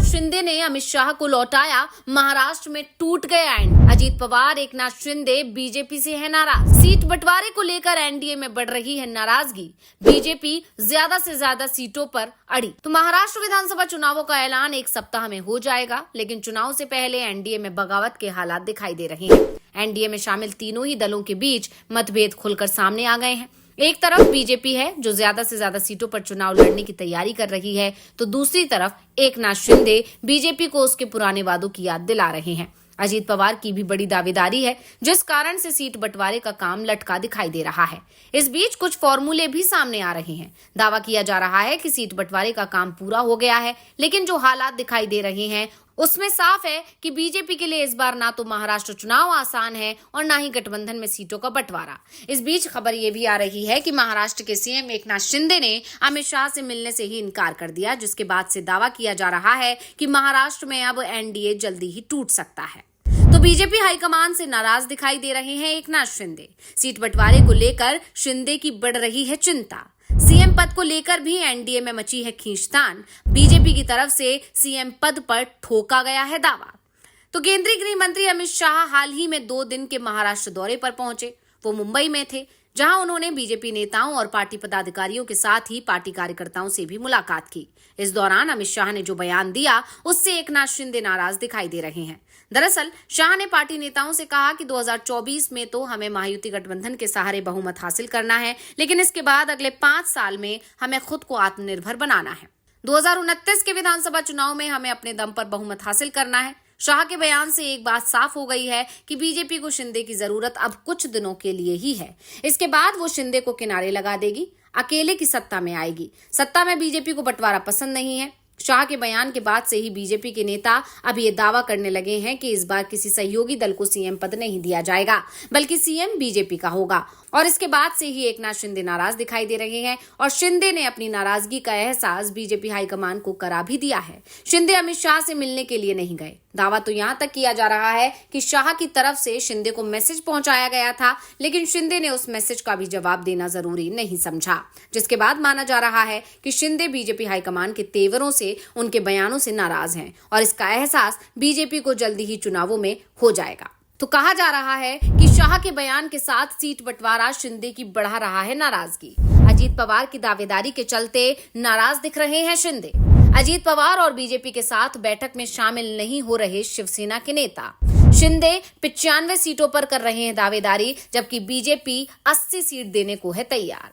शिंदे ने अमित शाह को लौटाया, महाराष्ट्र में टूट गया एंड। अजीत पवार, एकनाथ शिंदे बीजेपी से है नाराज। सीट बंटवारे को लेकर एनडीए में बढ़ रही है नाराजगी, बीजेपी ज्यादा से ज्यादा सीटों पर अड़ी। तो महाराष्ट्र विधानसभा चुनावों का ऐलान एक सप्ताह में हो जाएगा, लेकिन चुनाव से पहले एनडीए में बगावत के हालात दिखाई दे रहे हैं। एनडीए में शामिल तीनों ही दलों के बीच मतभेद खुलकर सामने आ गए हैं। एक तरफ बीजेपी है जो ज्यादा से ज्यादा सीटों पर चुनाव लड़ने की तैयारी कर रही है, तो दूसरी तरफ एकनाथ शिंदे बीजेपी को उसके पुराने वादों की याद दिला रहे हैं। अजीत पवार की भी बड़ी दावेदारी है, जिस कारण से सीट बंटवारे का काम लटका दिखाई दे रहा है। इस बीच कुछ फॉर्मूले भी सामने आ रहे हैं। दावा किया जा रहा है कि सीट बंटवारे का काम पूरा हो गया है, लेकिन जो हालात दिखाई दे रहे हैं उसमें साफ है कि बीजेपी के लिए इस बार ना तो महाराष्ट्र चुनाव आसान है और ना ही गठबंधन में सीटों का बंटवारा। इस बीच खबर ये भी आ रही है कि महाराष्ट्र के सीएम एकनाथ शिंदे ने अमित शाह से मिलने से ही इनकार कर दिया, जिसके बाद से दावा किया जा रहा है कि महाराष्ट्र में अब एनडीए जल्दी ही टूट सकता है। तो बीजेपी हाईकमान से नाराज दिखाई दे रहे हैं एकनाथ शिंदे। सीट बंटवारे को लेकर शिंदे की बढ़ रही है चिंता। सीएम पद को लेकर भी एनडीए में मची है खींचतान। बीजेपी की तरफ से सीएम पद पर ठोका गया है दावा। तो केंद्रीय गृह मंत्री अमित शाह हाल ही में 2 दिन के महाराष्ट्र दौरे पर पहुंचे। वो मुंबई में थे, जहां उन्होंने बीजेपी नेताओं और पार्टी पदाधिकारियों के साथ ही पार्टी कार्यकर्ताओं से भी मुलाकात की। इस दौरान अमित शाह ने जो बयान दिया, उससे एकनाथ शिंदे नाराज दिखाई दे रहे हैं। दरअसल शाह ने पार्टी नेताओं से कहा कि 2024 में तो हमें महायुति गठबंधन के सहारे बहुमत हासिल करना है, लेकिन इसके बाद अगले 5 साल में हमें खुद को आत्मनिर्भर बनाना है। 2029 के विधानसभा चुनाव में हमें अपने दम पर बहुमत हासिल करना है। शाह के बयान से एक बात साफ हो गई है कि बीजेपी को शिंदे की जरूरत अब कुछ दिनों के लिए ही है। इसके बाद वो शिंदे को किनारे लगा देगी, अकेले की सत्ता में आएगी। सत्ता में बीजेपी को बंटवारा पसंद नहीं है। शाह के बयान के बाद से ही बीजेपी के नेता अब ये दावा करने लगे हैं कि इस बार किसी सहयोगी दल को सीएम पद नहीं दिया जाएगा, बल्कि सीएम बीजेपी का होगा। और इसके बाद से ही एकनाथ शिंदे नाराज दिखाई दे रहे हैं और शिंदे ने अपनी नाराजगी का एहसास बीजेपी हाईकमान को करा भी दिया है। शिंदे अमित शाह से मिलने के लिए नहीं गए। दावा तो यहां तक किया जा रहा है कि शाह की तरफ से शिंदे को मैसेज पहुंचाया गया था, लेकिन शिंदे ने उस मैसेज का भी जवाब देना जरूरी नहीं समझा, जिसके बाद माना जा रहा है कि शिंदे बीजेपी हाईकमान के तेवरों से, उनके बयानों से नाराज हैं और इसका एहसास बीजेपी को जल्दी ही चुनावों में हो जाएगा। तो कहा जा रहा है कि शाह के बयान के साथ सीट बंटवारा शिंदे की बढ़ा रहा है नाराजगी। अजीत पवार की दावेदारी के चलते नाराज दिख रहे हैं शिंदे। अजीत पवार और बीजेपी के साथ बैठक में शामिल नहीं हो रहे शिवसेना के नेता। शिंदे 95 सीटों पर कर रहे हैं दावेदारी, जबकि बीजेपी 80 सीट देने को है तैयार।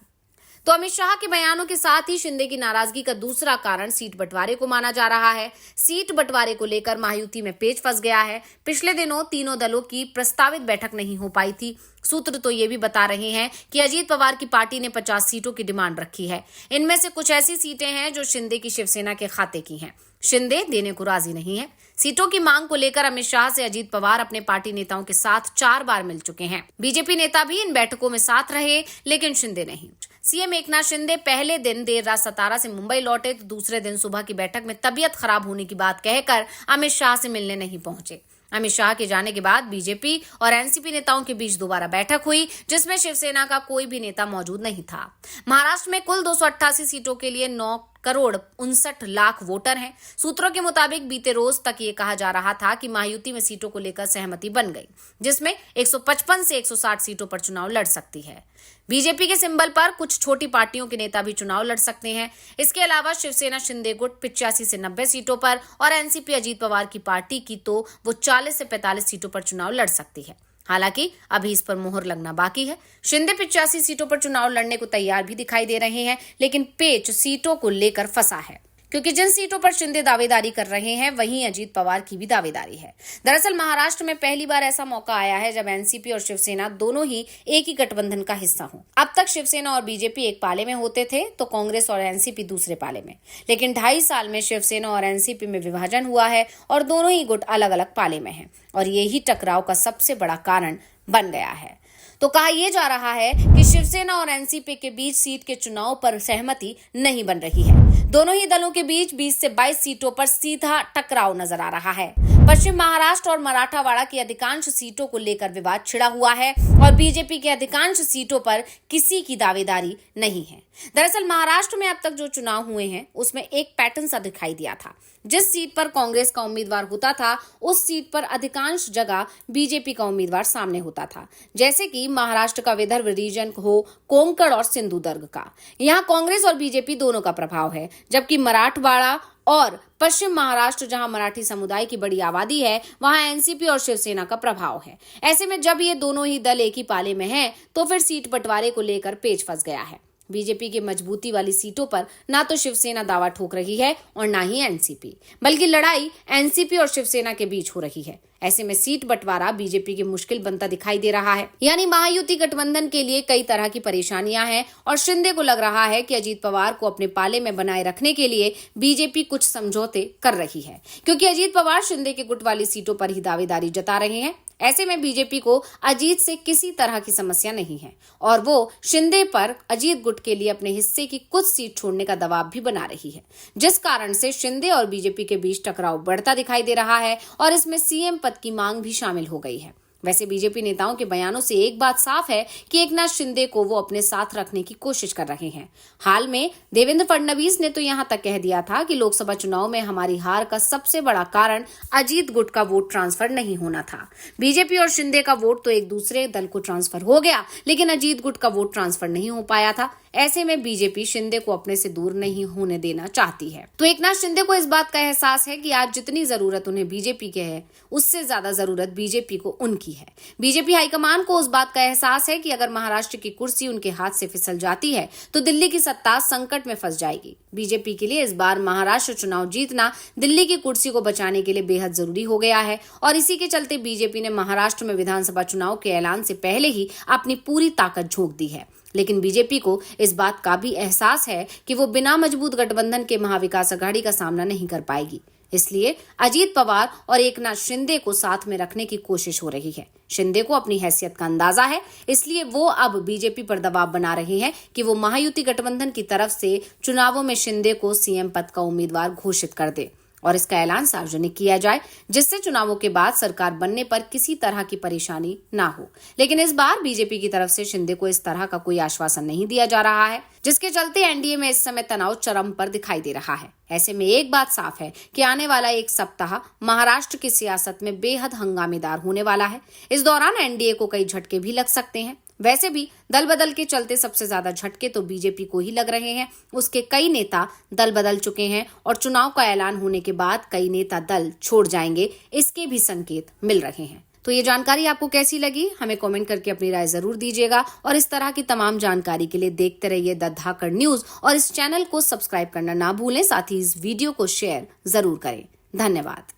तो अमित शाह के बयानों के साथ ही शिंदे की नाराजगी का दूसरा कारण सीट बंटवारे को माना जा रहा है। सीट बंटवारे को लेकर महायुति में पेच फंस गया है। पिछले दिनों तीनों दलों की प्रस्तावित बैठक नहीं हो पाई थी। सूत्र तो ये भी बता रहे हैं कि अजीत पवार की पार्टी ने 50 सीटों की डिमांड रखी है। इनमें से कुछ ऐसी सीटें हैं जो शिंदे की शिवसेना के खाते की हैं। शिंदे देने को राजी नहीं है। सीटों की मांग को लेकर अमित शाह से अजीत पवार अपने पार्टी नेताओं के साथ 4 बार मिल चुके हैं। बीजेपी नेता भी इन बैठकों में साथ रहे, लेकिन शिंदे नहीं। सीएम एकनाथ शिंदे पहले दिन देर रात सतारा से मुंबई लौटे, तो दूसरे दिन सुबह की बैठक में तबीयत खराब होने की बात कहकर अमित शाह से मिलने नहीं पहुंचे। अमित शाह के जाने के बाद बीजेपी और एनसीपी नेताओं के बीच दोबारा बैठक हुई, जिसमें शिवसेना का कोई भी नेता मौजूद नहीं था। महाराष्ट्र में कुल 288 सीटों के लिए 9 करोड़ 59 लाख वोटर हैं। सूत्रों के मुताबिक बीते रोज तक ये कहा जा रहा था कि महायुति में सीटों को लेकर सहमति बन गई, जिसमें 155 से 160 सीटों पर चुनाव लड़ सकती है। बीजेपी के सिंबल पर कुछ छोटी पार्टियों के नेता भी चुनाव लड़ सकते हैं। इसके अलावा शिवसेना शिंदे गुट 85 से 90 सीटों पर और एनसीपी अजीत पवार की पार्टी की तो वो 40 से 45 सीटों पर चुनाव लड़ सकती है। हालांकि अभी इस पर मोहर लगना बाकी है। शिंदे 85 सीटों पर चुनाव लड़ने को तैयार भी दिखाई दे रहे हैं, लेकिन पेच सीटों को लेकर फंसा है, क्योंकि जिन सीटों पर शिंदे दावेदारी कर रहे हैं वहीं अजीत पवार की भी दावेदारी है। दरअसल महाराष्ट्र में पहली बार ऐसा मौका आया है जब एनसीपी और शिवसेना दोनों ही एक ही गठबंधन का हिस्सा हों। अब तक शिवसेना और बीजेपी एक पाले में होते थे, तो कांग्रेस और एनसीपी दूसरे पाले में। लेकिन 2.5 साल में शिवसेना और एनसीपी में विभाजन हुआ है और दोनों ही गुट अलग अलग पाले में हैं, और यही टकराव का सबसे बड़ा कारण बन गया है। तो कहा यह जा रहा है कि शिवसेना और एनसीपी के बीच सीट के चुनाव पर सहमति नहीं बन रही है। दोनों ही दलों के बीच 20 से 22 सीटों पर सीधा टकराव नजर आ रहा है। पश्चिम महाराष्ट्र और मराठवाड़ा की अधिकांश सीटों को लेकर विवाद छिड़ा हुआ है और बीजेपी के अधिकांश सीटों पर किसी की दावेदारी नहीं है। दरअसल महाराष्ट्र में अब तक जो चुनाव हुए हैं उसमें एक पैटर्न सा दिखाई दिया था। जिस सीट पर कांग्रेस का उम्मीदवार होता था उस सीट पर अधिकांश जगह बीजेपी का उम्मीदवार सामने होता था, जैसे कि महाराष्ट्र का विदर्भ रीजन हो, कोंकण और सिंधुदुर्ग का। यहाँ कांग्रेस और बीजेपी दोनों का प्रभाव है, जबकि मराठवाड़ा और पश्चिम महाराष्ट्र जहां मराठी समुदाय की बड़ी आबादी है वहां एनसीपी और शिवसेना का प्रभाव है। ऐसे में जब ये दोनों ही दल एक ही पाले में हैं, तो फिर सीट बंटवारे को लेकर पेच फंस गया है। बीजेपी की मजबूती वाली सीटों पर ना तो शिवसेना दावा ठोक रही है और ना ही एनसीपी, बल्कि लड़ाई एनसीपी और शिवसेना के बीच हो रही है। ऐसे में सीट बंटवारा बीजेपी की मुश्किल बनता दिखाई दे रहा है। यानी महायुति गठबंधन के लिए कई तरह की परेशानियां हैं और शिंदे को लग रहा है कि अजीत पवार को अपने पाले में बनाए रखने के लिए बीजेपी कुछ समझौते कर रही है, क्योंकि अजीत पवार शिंदे के गुट वाली सीटों पर ही दावेदारी जता रहे हैं। ऐसे में बीजेपी को अजीत से किसी तरह की समस्या नहीं है और वो शिंदे पर अजीत गुट के लिए अपने हिस्से की कुछ सीट छोड़ने का दबाव भी बना रही है, जिस कारण से शिंदे और बीजेपी के बीच टकराव बढ़ता दिखाई दे रहा है और इसमें सीएम पद की मांग भी शामिल हो गई है। वैसे बीजेपी नेताओं के बयानों से एक बात साफ है कि एकनाथ शिंदे को वो अपने साथ रखने की कोशिश कर रहे हैं। हाल में देवेंद्र फडणवीस ने तो यहां तक कह दिया था कि लोकसभा चुनाव में हमारी हार का सबसे बड़ा कारण अजीत गुट का वोट ट्रांसफर नहीं होना था। बीजेपी और शिंदे का वोट तो एक दूसरे दल को ट्रांसफर हो गया, लेकिन अजीत गुट का वोट ट्रांसफर नहीं हो पाया था। ऐसे में बीजेपी शिंदे को अपने से दूर नहीं होने देना चाहती है। तो एकनाथ शिंदे को इस बात का एहसास है कि आज जितनी जरूरत उन्हें बीजेपी के है, उससे ज्यादा जरूरत बीजेपी को उनकी है। बीजेपी हाईकमान को उस बात का एहसास है कि अगर महाराष्ट्र की कुर्सी उनके हाथ से फिसल जाती है तो दिल्ली की सत्ता संकट में फंस जाएगी। बीजेपी के लिए इस बार महाराष्ट्र चुनाव जीतना दिल्ली की कुर्सी को बचाने के लिए बेहद जरूरी हो गया है और इसी के चलते बीजेपी ने महाराष्ट्र में विधानसभा चुनाव के ऐलान से पहले ही अपनी पूरी ताकत झोंक दी है। लेकिन बीजेपी को इस बात का भी एहसास है कि वो बिना मजबूत गठबंधन के महाविकास अघाड़ी का सामना नहीं कर पाएगी। इसलिए अजीत पवार और एकनाथ शिंदे को साथ में रखने की कोशिश हो रही है। शिंदे को अपनी हैसियत का अंदाजा है, इसलिए वो अब बीजेपी पर दबाव बना रहे हैं कि वो महायुति गठबंधन की तरफ से चुनावों में शिंदे को सीएम पद का उम्मीदवार घोषित कर दे और इसका ऐलान सार्वजनिक किया जाए, जिससे चुनावों के बाद सरकार बनने पर किसी तरह की परेशानी ना हो। लेकिन इस बार बीजेपी की तरफ से शिंदे को इस तरह का कोई आश्वासन नहीं दिया जा रहा है, जिसके चलते एनडीए में इस समय तनाव चरम पर दिखाई दे रहा है। ऐसे में एक बात साफ है कि आने वाला एक सप्ताह महाराष्ट्र की सियासत में बेहद हंगामेदार होने वाला है। इस दौरान एनडीए को कई झटके भी लग सकते हैं। वैसे भी दल बदल के चलते सबसे ज्यादा झटके तो बीजेपी को ही लग रहे हैं। उसके कई नेता दल बदल चुके हैं और चुनाव का ऐलान होने के बाद कई नेता दल छोड़ जाएंगे, इसके भी संकेत मिल रहे हैं। तो ये जानकारी आपको कैसी लगी, हमें कमेंट करके अपनी राय जरूर दीजिएगा और इस तरह की तमाम जानकारी के लिए देखते रहिए द धाकड़ न्यूज और इस चैनल को सब्सक्राइब करना ना भूलें। साथ ही इस वीडियो को शेयर जरूर करें। धन्यवाद।